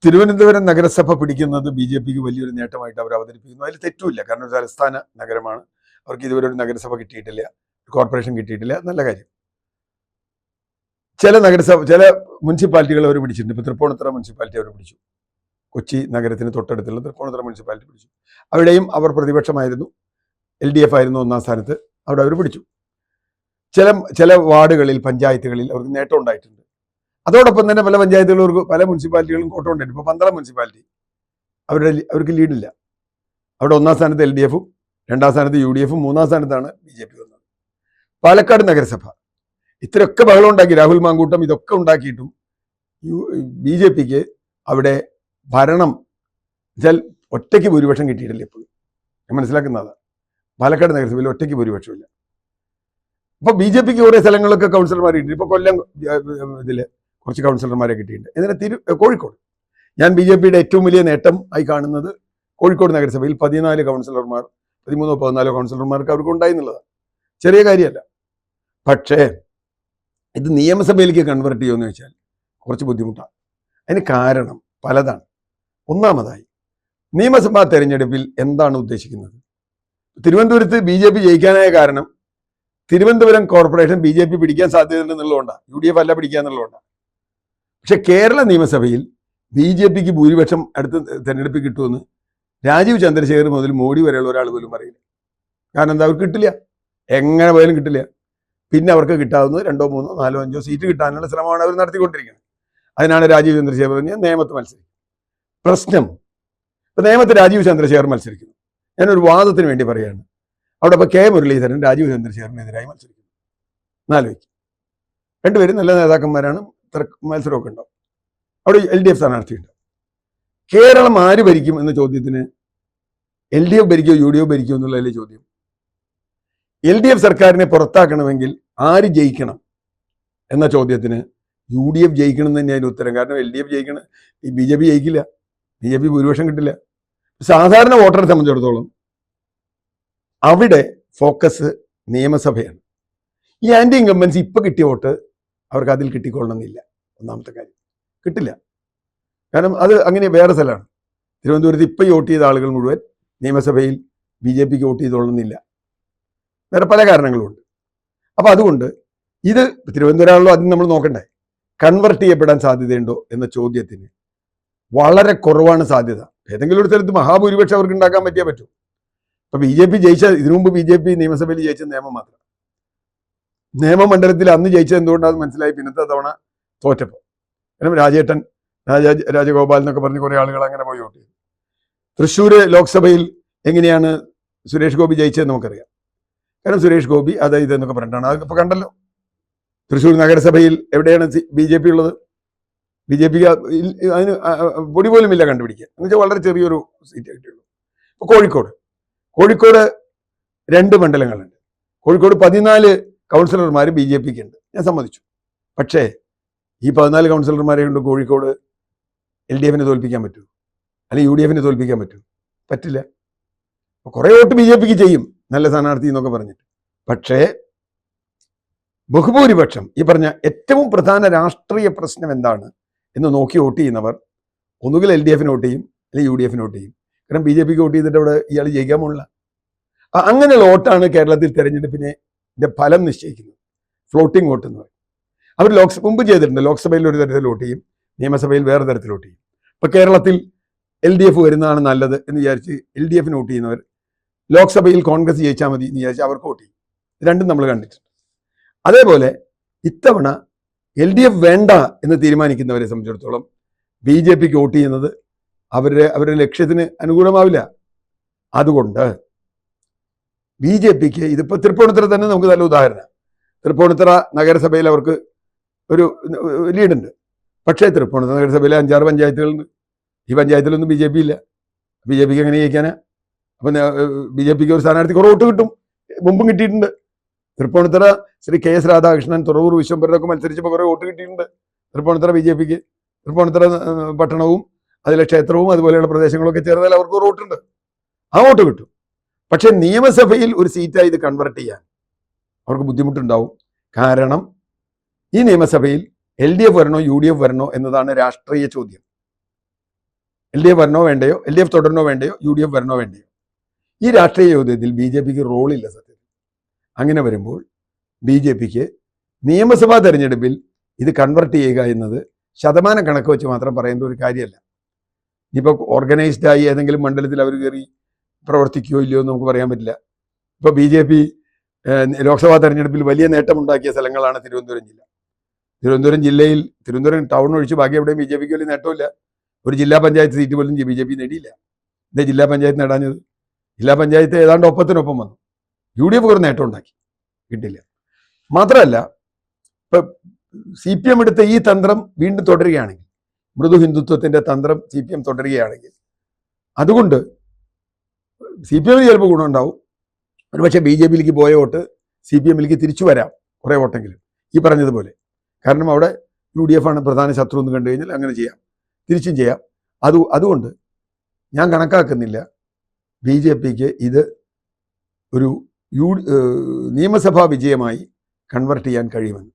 തിരുവനന്തപുരം നഗരസഭ പിടിക്കുന്നത് B J പിക്ക് വലിയൊരു നേട്ടമായിട്ട് അവർ അവതരിപ്പിക്കുന്നു. അതിൽ തെറ്റുമില്ല. കാരണം ഒരു തലസ്ഥാന നഗരമാണ്. അവർക്ക് ഇതുവരെ ഒരു നഗരസഭ കിട്ടിയിട്ടില്ല, കോർപ്പറേഷൻ കിട്ടിയിട്ടില്ല. നല്ല കാര്യം. ചില മുനിസിപ്പാലിറ്റികൾ അവർ പിടിച്ചിട്ടുണ്ട്. ഇപ്പൊ തൃപ്പൂണിത്തുറ മുനിസിപ്പാലിറ്റി അവർ പിടിച്ചു. കൊച്ചി നഗരത്തിന് തൊട്ടടുത്തുള്ള തൃപ്പൂണിത്തുറ മുനിസിപ്പാലിറ്റി പിടിച്ചു. അവിടെയും അവർ പ്രതിപക്ഷമായിരുന്നു, LDF ആയിരുന്നു ഒന്നാം സ്ഥാനത്ത്. അവിടെ അവർ പിടിച്ചു. ചില വാർഡുകളിൽ, പഞ്ചായത്തുകളിൽ അവർക്ക് നേട്ടം ഉണ്ടായിട്ടുണ്ട്. അതോടൊപ്പം തന്നെ പല പഞ്ചായത്തുകൾക്ക്, പല മുനിസിപ്പാലിറ്റികളും കോട്ടമുണ്ടായിരുന്നു. ഇപ്പോൾ പന്തളം മുനിസിപ്പാലിറ്റി അവർക്ക് ലീഡില്ല. അവിടെ ഒന്നാം സ്ഥാനത്ത് LDF-ഉം, രണ്ടാം സ്ഥാനത്ത് UDF-ഉം, മൂന്നാം സ്ഥാനത്താണ് BJP വന്നത്. പാലക്കാട് നഗരസഭ ഇത്രയൊക്കെ ബഹളം ഉണ്ടാക്കി, രാഹുൽ മാങ്കൂട്ടം ഇതൊക്കെ ഉണ്ടാക്കിയിട്ടും BJPക്ക് അവിടെ ഭരണം വെച്ചാൽ ഒറ്റയ്ക്ക് ഭൂരിപക്ഷം കിട്ടിയിട്ടില്ല. എപ്പോഴും ഞാൻ മനസ്സിലാക്കുന്നതാണ്, പാലക്കാട് നഗരസഭയിൽ ഒറ്റയ്ക്ക് ഭൂരിപക്ഷമില്ല. അപ്പോൾ BJPക്ക് കുറേ സ്ഥലങ്ങളൊക്കെ കൗൺസിലർമാർ കിട്ടി. ഇപ്പോൾ കൊല്ലം ഇതിൽ കുറച്ച് കൗൺസിലർമാരെ കിട്ടിയിട്ടുണ്ട്. എന്നാൽ കോഴിക്കോട്, ഞാൻ BJPയുടെ ഏറ്റവും വലിയ നേട്ടം ആയി കാണുന്നത് കോഴിക്കോട് നഗരസഭയിൽ 14 കൗൺസിലർമാർ, 13-14 കൗൺസിലർമാർക്ക് അവർക്ക് ഉണ്ടായി എന്നുള്ളതാണ്. ചെറിയ കാര്യമല്ല. പക്ഷേ ഇത് നിയമസഭയിലേക്ക് കൺവേർട്ട് ചെയ്യുമെന്ന് വെച്ചാൽ കുറച്ച് ബുദ്ധിമുട്ടാണ്. അതിന് കാരണം പലതാണ്. ഒന്നാമതായി, നിയമസഭാ തെരഞ്ഞെടുപ്പിൽ എന്താണ് ഉദ്ദേശിക്കുന്നത്? തിരുവനന്തപുരത്ത് BJP ജയിക്കാനായ കാരണം തിരുവനന്തപുരം കോർപ്പറേഷൻ BJP പിടിക്കാൻ സാധ്യതയുണ്ടെന്നുള്ളതുകൊണ്ടാണ്, UDF അല്ല പിടിക്കുക എന്നുള്ളതുകൊണ്ടാണ്. പക്ഷെ കേരള നിയമസഭയിൽ BJPക്ക് ഭൂരിപക്ഷം അടുത്ത തെരഞ്ഞെടുപ്പിൽ കിട്ടുമെന്ന് രാജീവ് ചന്ദ്രശേഖർ മുതൽ മോഡി വരെയുള്ള ഒരാൾ പോലും പറയില്ല. കാരണം എന്താ, അവർക്ക് കിട്ടില്ല, എങ്ങനെ പോയാലും കിട്ടില്ല. പിന്നെ അവർക്ക് കിട്ടാവുന്നത് 2, 3, 4, 5 സീറ്റ് കിട്ടാനുള്ള ശ്രമമാണ് അവർ നടത്തിക്കൊണ്ടിരിക്കുന്നത്. അതിനാണ് രാജീവ് ചന്ദ്രശേഖർ പറഞ്ഞ നിയമത്ത് മത്സരിക്കും. പ്രശ്നം, ഇപ്പം നിയമത്ത് രാജീവ് ചന്ദ്രശേഖർ മത്സരിക്കുന്നു. ഞാനൊരു വാദത്തിന് വേണ്ടി പറയുകയാണ്. അവിടെ ഇപ്പോൾ K. മുരളീധരൻ രാജീവ് ചന്ദ്രശേഖറിനെതിരായി മത്സരിക്കുന്നു. എന്നാലോചിക്കും, രണ്ടുപേരും നല്ല നേതാക്കന്മാരാണ്, മത്സരമൊക്കെ ഉണ്ടാവും. അവിടെ LDF സ്ഥാനാർത്ഥിയുണ്ട്. കേരളം ആര് ഭരിക്കും എന്ന ചോദ്യത്തിന് LDF ഭരിക്കുമോ UDF ഭരിക്കുമോ എന്നുള്ളതിലെ ചോദ്യം. LDF സർക്കാരിനെ പുറത്താക്കണമെങ്കിൽ ആര് ജയിക്കണം എന്ന ചോദ്യത്തിന് UDF ജയിക്കണം എന്ന് തന്നെയാണ് ഉത്തരം. കാരണം LDF ജയിക്കണം, BJP ജയിക്കില്ല, BJP ഭൂരിപക്ഷം കിട്ടില്ല. സാധാരണ വോട്ടറെ സംബന്ധിച്ചിടത്തോളം അവിടെ ഫോക്കസ് നിയമസഭയാണ്. ഈ ആന്റി ഇൻകംബൻസി ഇപ്പൊ കിട്ടിയ വോട്ട് അവർക്ക് അതിൽ കിട്ടിക്കൊള്ളണമെന്നില്ല. ഒന്നാമത്തെ കാര്യം, കിട്ടില്ല. കാരണം അത് അങ്ങനെ വേറെ സ്ഥലമാണ്. തിരുവനന്തപുരത്ത് ഇപ്പം വോട്ട് ചെയ്ത ആളുകൾ മുഴുവൻ നിയമസഭയിൽ BJPക്ക് വോട്ട് ചെയ്തോളണമെന്നില്ല. വേറെ പല കാരണങ്ങളുമുണ്ട്. അപ്പോൾ അതുകൊണ്ട് ഇത് തിരുവനന്തപുരമാണല്ലോ, അതിന് നമ്മൾ നോക്കണ്ടേ. കൺവെർട്ട് ചെയ്യപ്പെടാൻ സാധ്യതയുണ്ടോ എന്ന ചോദ്യത്തിന് വളരെ കുറവാണ് സാധ്യത. ഏതെങ്കിലും ഒരു സ്ഥലത്ത് മഹാഭൂരിപക്ഷം അവർക്ക് ഉണ്ടാക്കാൻ പറ്റും. ഇപ്പൊ BJP ജയിച്ച, ഇതിനു മുമ്പ് BJP നിയമസഭയിൽ ജയിച്ച നിയമം മാത്രം, നിയമമണ്ഡലത്തിൽ അന്ന് ജയിച്ചത് എന്തുകൊണ്ടാണെന്ന് മനസ്സിലായി പിന്നത്തെ തവണ തോറ്റപ്പോൾ. കാരണം രാജഗോപാൽ എന്നൊക്കെ പറഞ്ഞ് കുറെ ആളുകൾ അങ്ങനെ പോയി വോട്ട് ചെയ്തു. തൃശ്ശൂർ ലോക്സഭയിൽ എങ്ങനെയാണ് സുരേഷ് ഗോപി ജയിച്ചതെന്ന് നമുക്കറിയാം. കാരണം സുരേഷ് ഗോപി അത് ഇതെന്നൊക്കെ പറഞ്ഞിട്ടാണ്. അതിപ്പോൾ കണ്ടല്ലോ. തൃശ്ശൂർ നഗരസഭയിൽ എവിടെയാണ് BJP ഉള്ളത്? BJPക്ക് അതിന് പൊടി പോലും ഇല്ല കണ്ടുപിടിക്കുക. എന്ന് വെച്ചാൽ വളരെ ചെറിയൊരു സീറ്റ് കിട്ടിയുള്ളൂ. ഇപ്പോൾ കോഴിക്കോട് 2 മണ്ഡലങ്ങളുണ്ട്. കോഴിക്കോട് 14 കൗൺസിലർമാർ BJPക്ക് ഉണ്ട്, ഞാൻ സമ്മതിച്ചു. പക്ഷേ ഈ 14 കൗൺസിലർമാരെ കൊണ്ട് കോഴിക്കോട് LDF-നെ തോൽപ്പിക്കാൻ പറ്റുമോ? അല്ലെങ്കിൽ UDF-നെ തോൽപ്പിക്കാൻ പറ്റുമോ? പറ്റില്ല. കുറേ വോട്ട് BJPക്ക് ചെയ്യും, നല്ല സ്ഥാനാർത്ഥി എന്നൊക്കെ പറഞ്ഞിട്ട്. പക്ഷേ ബഹുഭൂരിപക്ഷം, ഈ പറഞ്ഞ ഏറ്റവും പ്രധാന രാഷ്ട്രീയ പ്രശ്നം എന്താണ് എന്ന് നോക്കി വോട്ട് ചെയ്യുന്നവർ ഒന്നുകിൽ LDF-ന് വോട്ട് ചെയ്യും, അല്ലെങ്കിൽ UDF-ന് വോട്ട് ചെയ്യും. കാരണം BJPക്ക് വോട്ട് ചെയ്തിട്ട് അവിടെ ഇയാൾ ജയിക്കാൻ പോണില്ല. അങ്ങനെയുള്ള വോട്ടാണ് കേരളത്തിൽ തെരഞ്ഞെടുപ്പിനെ ഫലം നിശ്ചയിക്കുന്നത്. ഫ്ലോട്ടിംഗ് വോട്ട് എന്ന് പറയും. അവർ മുമ്പ് ചെയ്തിട്ടുണ്ട്. ലോക്സഭയിൽ ഒരു തരത്തിൽ വോട്ട് ചെയ്യും, നിയമസഭയിൽ വേറെ തരത്തിൽ വോട്ട് ചെയ്യും. ഇപ്പൊ കേരളത്തിൽ LDF വരുന്നതാണ് നല്ലത് എന്ന് വിചാരിച്ച് LDF-ന് വോട്ട് ചെയ്യുന്നവർ ലോക്സഭയിൽ കോൺഗ്രസ് ജയിച്ചാൽ മതി എന്ന് വിചാരിച്ച് അവർക്ക് വോട്ട് ചെയ്യും. രണ്ടും നമ്മൾ കണ്ടിട്ടുണ്ട്. അതേപോലെ ഇത്തവണ LDF വേണ്ട എന്ന് തീരുമാനിക്കുന്നവരെ സംബന്ധിച്ചിടത്തോളം BJPക്ക് വോട്ട് ചെയ്യുന്നത് അവരുടെ ലക്ഷ്യത്തിന് അനുകൂലമാവില്ല. അതുകൊണ്ട് BJPക്ക് ഇതിപ്പോൾ തൃപ്പൂണിത്തുറ തന്നെ നമുക്ക് നല്ല ഉദാഹരണം. തൃപ്പൂണിത്തുറ നഗരസഭയിൽ അവർക്ക് ഒരു ലീഡുണ്ട്. പക്ഷേ തൃപ്പൂണിത്തുറ നഗരസഭയിലെ 5-6 പഞ്ചായത്തുകളുണ്ട്. ഈ പഞ്ചായത്തിലൊന്നും BJP ഇല്ല. BJPക്ക് എങ്ങനെ ജയിക്കാനാ? അപ്പം BJPക്ക് ഒരു സ്ഥാനാർത്ഥി കുറവ് വോട്ട് കിട്ടും. മുമ്പും കിട്ടിയിട്ടുണ്ട്. തൃപ്പൂണിത്തുറ ശ്രീ KS രാധാകൃഷ്ണൻ, തുറവൂർ വിശ്വംഭരനൊക്കെ മത്സരിച്ചപ്പോൾ കുറേ വോട്ട് കിട്ടിയിട്ടുണ്ട് തൃപ്പൂണിത്തുറ BJPക്ക്. തൃപ്പൂണിത്തുറ പട്ടണവും അതിലെ ക്ഷേത്രവും അതുപോലെയുള്ള പ്രദേശങ്ങളൊക്കെ ചേർന്നാൽ അവർക്ക് ഒരു വോട്ടുണ്ട്. ആ വോട്ട് കിട്ടും. പക്ഷെ നിയമസഭയിൽ ഒരു സീറ്റായി ഇത് കൺവെർട്ട് ചെയ്യാൻ അവർക്ക് ബുദ്ധിമുട്ടുണ്ടാവും. കാരണം ഈ നിയമസഭയിൽ LDF വരണോ UDF വരണോ എന്നതാണ് രാഷ്ട്രീയ ചോദ്യം. LDF വരണോ വേണ്ടയോ, LDF തുടരണോ വേണ്ടയോ, UDF വരണോ വേണ്ടയോ? ഈ രാഷ്ട്രീയ യോദ്ധ്യത്തിൽ BJPക്ക് റോളില്ല സത്യത്തിൽ. അങ്ങനെ വരുമ്പോൾ BJPക്ക് നിയമസഭാ തെരഞ്ഞെടുപ്പിൽ ഇത് കൺവെർട്ട് ചെയ്യുക എന്നത് ശതമാനം കണക്ക് വെച്ച് മാത്രം പറയേണ്ട ഒരു കാര്യമല്ല. ഇനിയിപ്പോൾ ഓർഗനൈസ്ഡായി ഏതെങ്കിലും മണ്ഡലത്തിൽ അവർ കയറി പ്രവർത്തിക്കുകയോ ഇല്ലയോ എന്ന് നമുക്ക് പറയാൻ പറ്റില്ല. ഇപ്പോൾ BJP ലോക്സഭാ തെരഞ്ഞെടുപ്പിൽ വലിയ നേട്ടമുണ്ടാക്കിയ സ്ഥലങ്ങളാണ് തിരുവനന്തപുരം ജില്ല. തിരുവനന്തപുരം ടൗൺ ഒഴിച്ച് ബാക്കി എവിടെയും BJPക്ക് വലിയ നേട്ടമില്ല. ഒരു ജില്ലാ പഞ്ചായത്ത് സീറ്റ് പോലും BJP നേടിയില്ല. ഇതേ ജില്ലാ പഞ്ചായത്ത് നേടാഞ്ഞത്? ജില്ലാ പഞ്ചായത്ത് ഏതാണ്ട് ഒപ്പത്തിനൊപ്പം വന്നു. UDF ഒരു നേട്ടം ഉണ്ടാക്കി, കിട്ടില്ല. മാത്രമല്ല, ഇപ്പം CPM എടുത്ത ഈ തന്ത്രം വീണ്ടും തുടരുകയാണെങ്കിൽ, മൃദു ഹിന്ദുത്വത്തിന്റെ തന്ത്രം CPM തുടരുകയാണെങ്കിൽ, അതുകൊണ്ട് CPM ചിലപ്പോൾ ഗുണമുണ്ടാവും. ഒരുപക്ഷെ BJPയിലേക്ക് പോയ വോട്ട് CPMയിലേക്ക് തിരിച്ചു വരാം, കുറേ വോട്ടെങ്കിലും, ഈ പറഞ്ഞതുപോലെ. കാരണം അവിടെ UDF ആണ് പ്രധാന ശത്രു എന്ന് കണ്ടു കഴിഞ്ഞാൽ അങ്ങനെ ചെയ്യാം, തിരിച്ചും ചെയ്യാം. അതുകൊണ്ട് ഞാൻ കണക്കാക്കുന്നില്ല BJPക്ക് ഇത് ഒരു നിയമസഭാ വിജയമായി കൺവെർട്ട് ചെയ്യാൻ കഴിയുമെന്ന്.